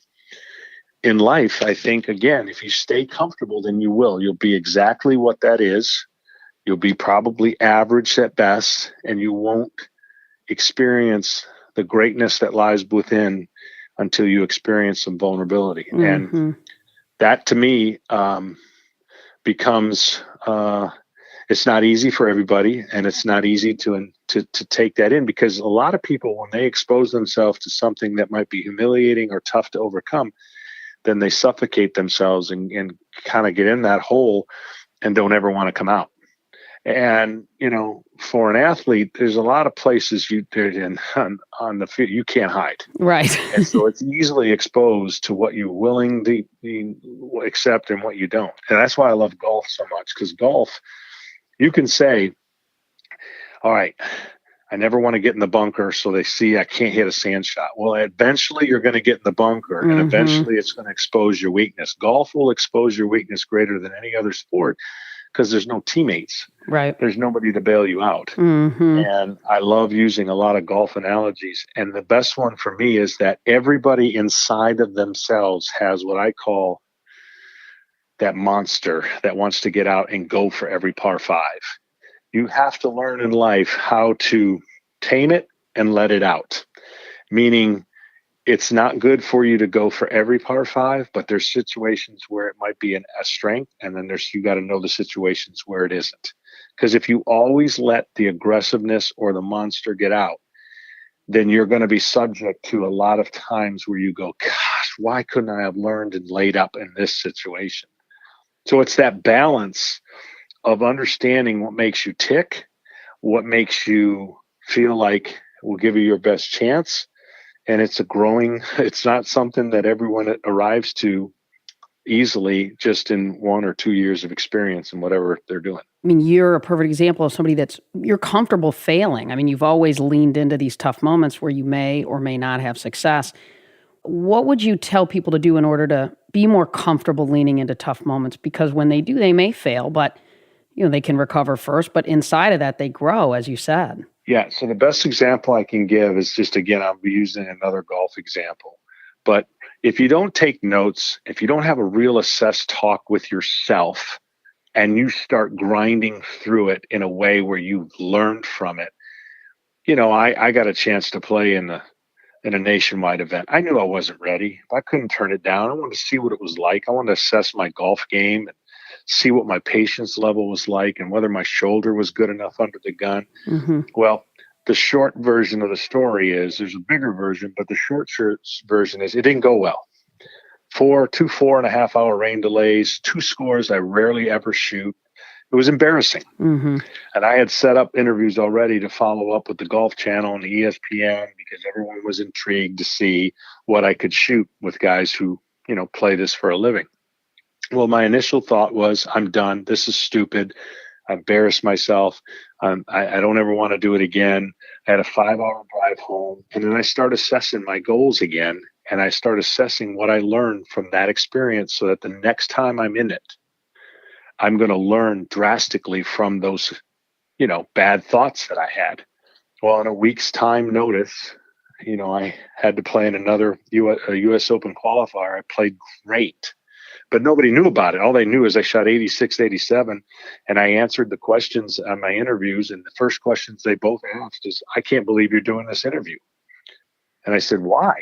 in life, I think, again, if you stay comfortable, then you will. You'll be exactly what that is. You'll be probably average at best, and you won't experience the greatness that lies within until you experience some vulnerability. Mm-hmm. And that to me becomes it's not easy for everybody, and it's not easy to take that in, because a lot of people, when they expose themselves to something that might be humiliating or tough to overcome, then they suffocate themselves and kind of get in that hole and don't ever want to come out. And, for an athlete, there's a lot of places on the field you can't hide. Right. And so it's easily exposed to what you're willing to accept and what you don't. And that's why I love golf so much, because golf, you can say, all right, I never want to get in the bunker, so they see I can't hit a sand shot. Well, eventually you're going to get in the bunker, and eventually it's going to expose your weakness. Golf will expose your weakness greater than any other sport, because there's no teammates. Right. There's nobody to bail you out. And I love using a lot of golf analogies. And the best one for me is that everybody inside of themselves has what I call that monster that wants to get out and go for every par five. You have to learn in life how to tame it and let it out. Meaning, it's not good for you to go for every par five, but there's situations where it might be a strength, and then you got to know the situations where it isn't. Because if you always let the aggressiveness or the monster get out, then you're going to be subject to a lot of times where you go, gosh, why couldn't I have learned and laid up in this situation? So it's that balance of understanding what makes you tick, what makes you feel like will give you your best chance. And it's not something that everyone arrives to easily just in 1 or 2 years of experience in whatever they're doing. I mean, you're a perfect example of somebody you're comfortable failing. I mean, you've always leaned into these tough moments where you may or may not have success. What would you tell people to do in order to be more comfortable leaning into tough moments? Because when they do, they may fail, but they can recover first. But inside of that, they grow, as you said. Yeah. So the best example I can give is just, again, I'll be using another golf example. But if you don't take notes, if you don't have a real assessed talk with yourself, and you start grinding through it in a way where you've learned from it. I got a chance to play in a nationwide event. I knew I wasn't ready. I couldn't turn it down. I wanted to see what it was like. I wanted to assess my golf game and see what my patience level was like and whether my shoulder was good enough under the gun. Well, the short version of the story is there's a bigger version, but the short version is it didn't go well. 4.5 hour rain delays, 2 scores I rarely ever shoot. It was embarrassing. And I had set up interviews already to follow up with the Golf Channel and the ESPN because everyone was intrigued to see what I could shoot with guys who, play this for a living. Well, my initial thought was, I'm done. This is stupid. I embarrassed myself. I don't ever want to do it again. I had a 5-hour drive home. And then I start assessing my goals again. And I start assessing what I learned from that experience so that the next time I'm in it, I'm going to learn drastically from those, bad thoughts that I had. Well, in a week's time notice, I had to play in another U.S. Open qualifier. I played great, but nobody knew about it. All they knew is I shot 86, 87, and I answered the questions on my interviews. And the first questions they both asked is, I can't believe you're doing this interview. And I said, why?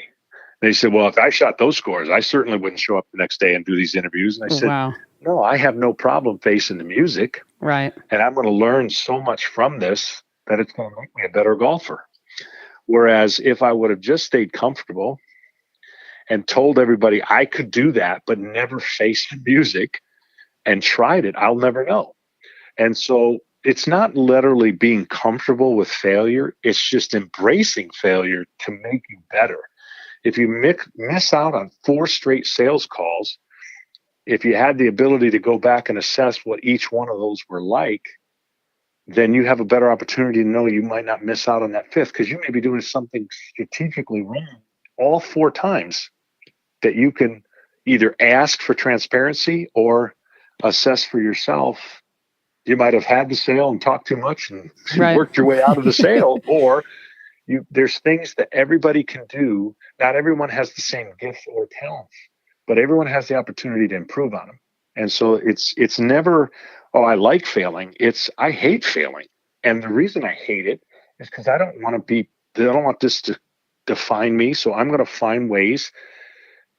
They said, well, if I shot those scores, I certainly wouldn't show up the next day and do these interviews. And I said, wow. No, I have no problem facing the music. Right. And I'm going to learn so much from this that it's going to make me a better golfer. Whereas if I would have just stayed comfortable and told everybody I could do that, but never faced the music and tried it, I'll never know. And so it's not literally being comfortable with failure. It's just embracing failure to make you better. If you miss out on 4 straight sales calls, if you had the ability to go back and assess what each one of those were like, then you have a better opportunity to know you might not miss out on that fifth, because you may be doing something strategically wrong all 4 times that you can either ask for transparency or assess for yourself. You might have had the sale and talked too much and Right. worked your way out of the sale, or there's things that everybody can do. Not everyone has the same gifts or talents, but everyone has the opportunity to improve on them. And so it's never, oh, I like failing. It's, I hate failing. And the reason I hate it is because I don't want this to define me. So I'm going to find ways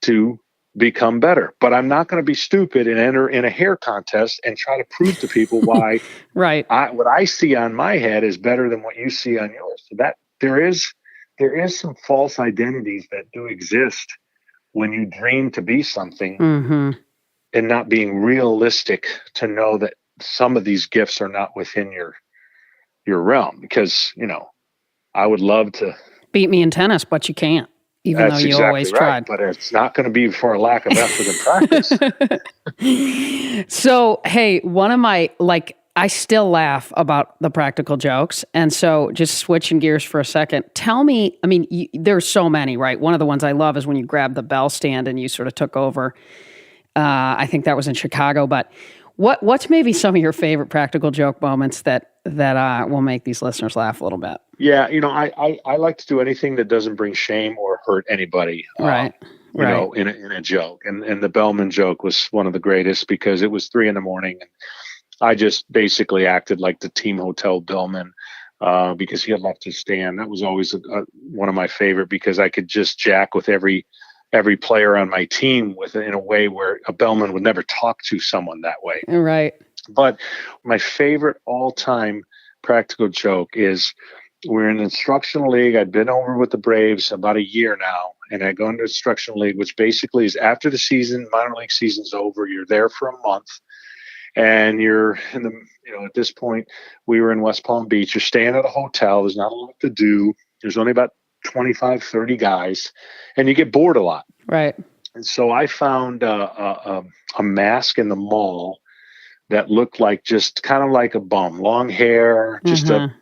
to become better. But I'm not going to be stupid and enter in a hair contest and try to prove to people why right. what I see on my head is better than what you see on yours. So that there is some false identities that do exist when you dream to be something, and not being realistic to know that some of these gifts are not within your realm. Because, I would love to beat me in tennis, but you can't, even though you exactly always right, tried. but it's not going to be for a lack of effort and practice. So, hey, one of my, I still laugh about the practical jokes. And so just switching gears for a second, tell me, I mean, there's so many, right? One of the ones I love is when you grab the bell stand and you sort of took over. I think that was in Chicago, but what's maybe some of your favorite practical joke moments that will make these listeners laugh a little bit? Yeah. I like to do anything that doesn't bring shame or hurt anybody. Right. In a joke. And the Bellman joke was one of the greatest because it was 3 a.m. and I just basically acted like the team hotel bellman because he had left his stand. That was always one of my favorite, because I could just jack with every player on my team in a way where a bellman would never talk to someone that way. Right. But my favorite all-time practical joke is, we're in an instructional league. I'd been over with the Braves about a year now, and I go into instructional league, which basically is after the season, minor league season's over. You're there for a month, and you're in the, at this point, we were in West Palm Beach. You're staying at a hotel. There's not a lot to do. There's only about 25, 30 guys, and you get bored a lot. Right. And so I found a mask in the mall that looked like, just kind of like a bum, long hair, just a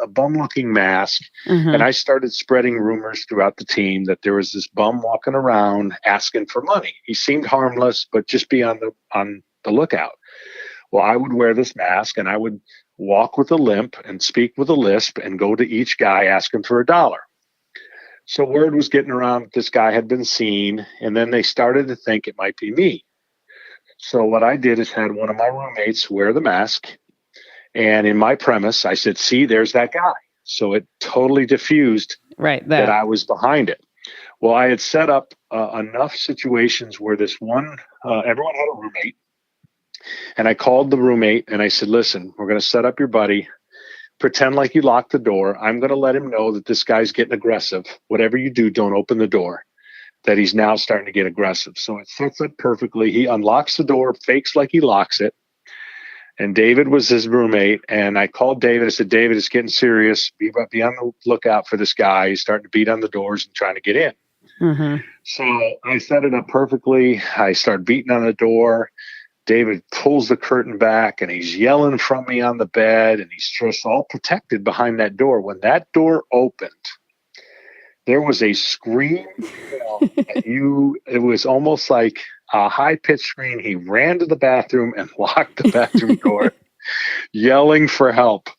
bum-looking mask. And I started spreading rumors throughout the team that there was this bum walking around asking for money. He seemed harmless, but just be on the lookout. Well, I would wear this mask and I would walk with a limp and speak with a lisp and go to each guy asking for $1. So word was getting around that this guy had been seen, and then they started to think it might be me. So what I did is had one of my roommates wear the mask, and in my premise, I said, "See, there's that guy." So it totally diffused that I was behind it. Well, I had set up enough situations where this one, everyone had a roommate, and I called the roommate and I said, "Listen, we're going to set up your buddy. Pretend like you locked the door. I'm going to let him know that this guy's getting aggressive. Whatever you do, don't open the door. That he's now starting to get aggressive." So it sets up perfectly. He unlocks the door, fakes like he locks it. And David was his roommate. And I called David. I said, "David, it's getting serious. Be on the lookout for this guy. He's starting to beat on the doors and trying to get in." So I set it up perfectly. I start beating on the door. David pulls the curtain back and he's yelling from me on the bed, and he's just all protected behind that door. When that door opened, there was a scream. It was almost like a high-pitched scream. He ran to the bathroom and locked the bathroom door, yelling for help.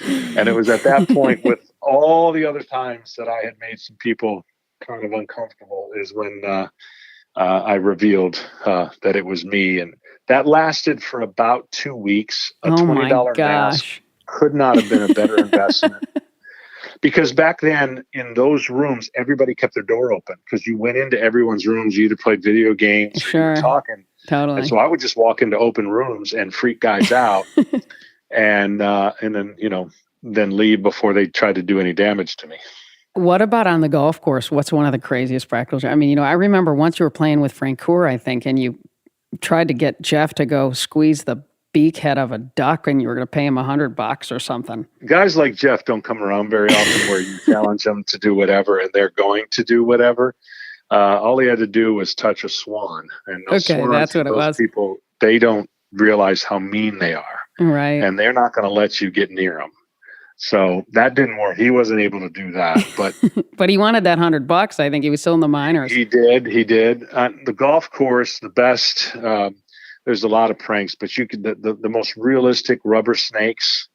And it was at that point, with all the other times that I had made some people kind of uncomfortable, is when I revealed that it was me. And that lasted for about 2 weeks. A $20 mask could not have been a better investment. Because back then, in those rooms, everybody kept their door open, because you went into everyone's rooms. You either played video games or you were talking. Totally. And so I would just walk into open rooms and freak guys out, and then then leave before they tried to do any damage to me. What about on the golf course? What's one of the craziest practicals? I mean, I remember once you were playing with Frank Coeur, I think, and you tried to get Jeff to go squeeze the beak head of a duck, and you were going to pay him $100 or something. Guys like Jeff don't come around very often where you challenge them to do whatever and they're going to do whatever. All he had to do was touch a swan. And those swans, that's what it was. People, they don't realize how mean they are. Right. and they're not going to let you get near them. So that didn't work. He wasn't able to do that, but but he wanted that $100. I think he was still in the minors. He did. The golf course, the best. There's a lot of pranks, but you could the most realistic rubber snakes.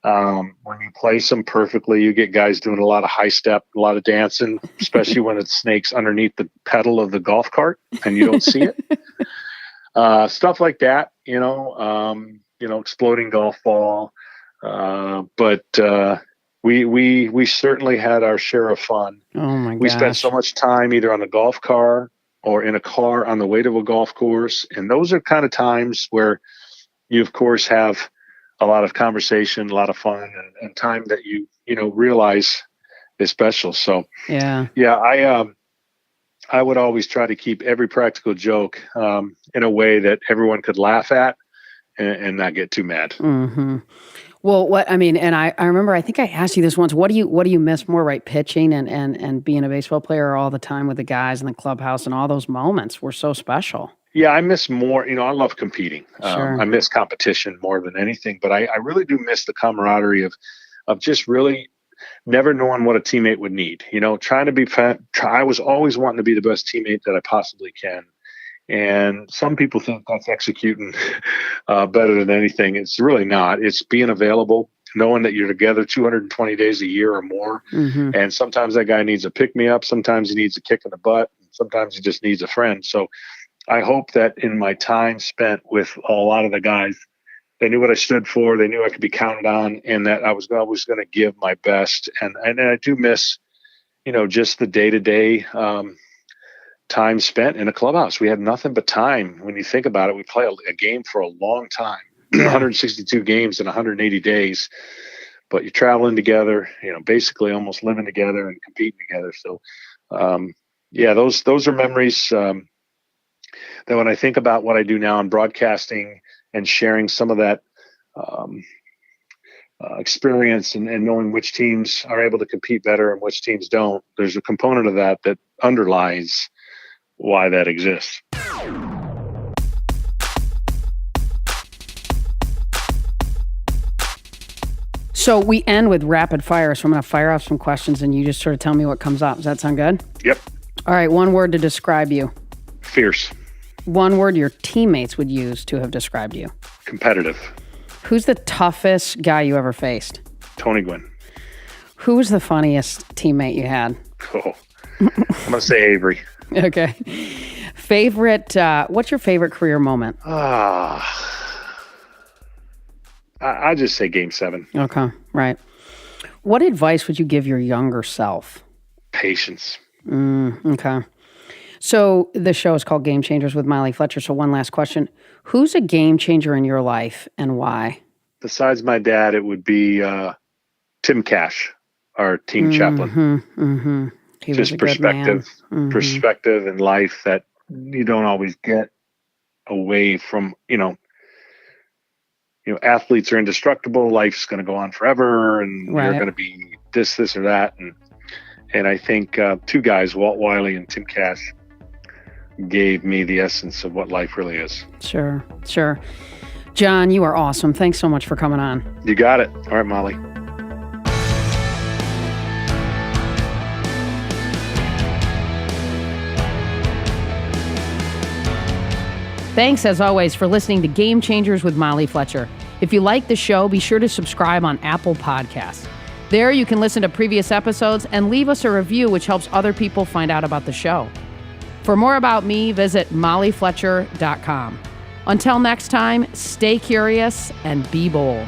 When you place them perfectly, you get guys doing a lot of high step, a lot of dancing, especially when it's snakes underneath the pedal of the golf cart and you don't see it. Stuff like that, exploding golf ball. But we certainly had our share of fun. Oh my gosh. We spent so much time either on the golf car or in a car on the way to a golf course. And those are kind of times where you, of course, have a lot of conversation, a lot of fun, and time that you realize is special. So yeah, I would always try to keep every practical joke in a way that everyone could laugh at and not get too mad. Mm-hmm. Well, I remember, I think I asked you this once. What do you miss more, right? Pitching and being a baseball player all the time with the guys in the clubhouse, and all those moments were so special. Yeah, I miss more. I love competing. Sure. I miss competition more than anything, but I really do miss the camaraderie of just really never knowing what a teammate would need. Trying to be. I was always wanting to be the best teammate that I possibly can. And some people think that's executing better than anything. It's really not. It's being available, knowing that you're together 220 days a year or more. Mm-hmm. And sometimes that guy needs a pick-me-up. Sometimes he needs a kick in the butt. Sometimes he just needs a friend. So I hope that in my time spent with a lot of the guys, they knew what I stood for. They knew I could be counted on, and that I was always going to give my best. And I do miss, just the day-to-day time spent in a clubhouse. We had nothing but time. When you think about it, we play a game for a long time, 162 games in 180 days, but you're traveling together, basically almost living together and competing together. So, those are memories that when I think about what I do now in broadcasting and sharing some of that experience and knowing which teams are able to compete better and which teams don't, there's a component of that underlies why that exists. So we end with rapid fire. So I'm going to fire off some questions and you just sort of tell me what comes up. Does that sound good? Yep. All right. One word to describe you. Fierce. One word your teammates would use to have described you. Competitive. Who's the toughest guy you ever faced? Tony Gwynn. Who was the funniest teammate you had? Oh, I'm going to say Avery. Okay. What's your favorite career moment? I just say Game 7. Okay, right. What advice would you give your younger self? Patience. Okay. So the show is called Game Changers with Molly Fletcher. So one last question. Who's a game changer in your life and why? Besides my dad, it would be Tim Cash, our team chaplain. Mm-hmm. He was just a good man. Perspective in life that you don't always get away from, athletes are indestructible. Life's going to go on forever and you're going to be this or that. And I think two guys, Walt Wiley and Tim Cash, gave me the essence of what life really is. Sure. John, you are awesome. Thanks so much for coming on. You got it. All right, Molly. Thanks, as always, for listening to Game Changers with Molly Fletcher. If you like the show, be sure to subscribe on Apple Podcasts. There you can listen to previous episodes and leave us a review, which helps other people find out about the show. For more about me, visit mollyfletcher.com. Until next time, stay curious and be bold.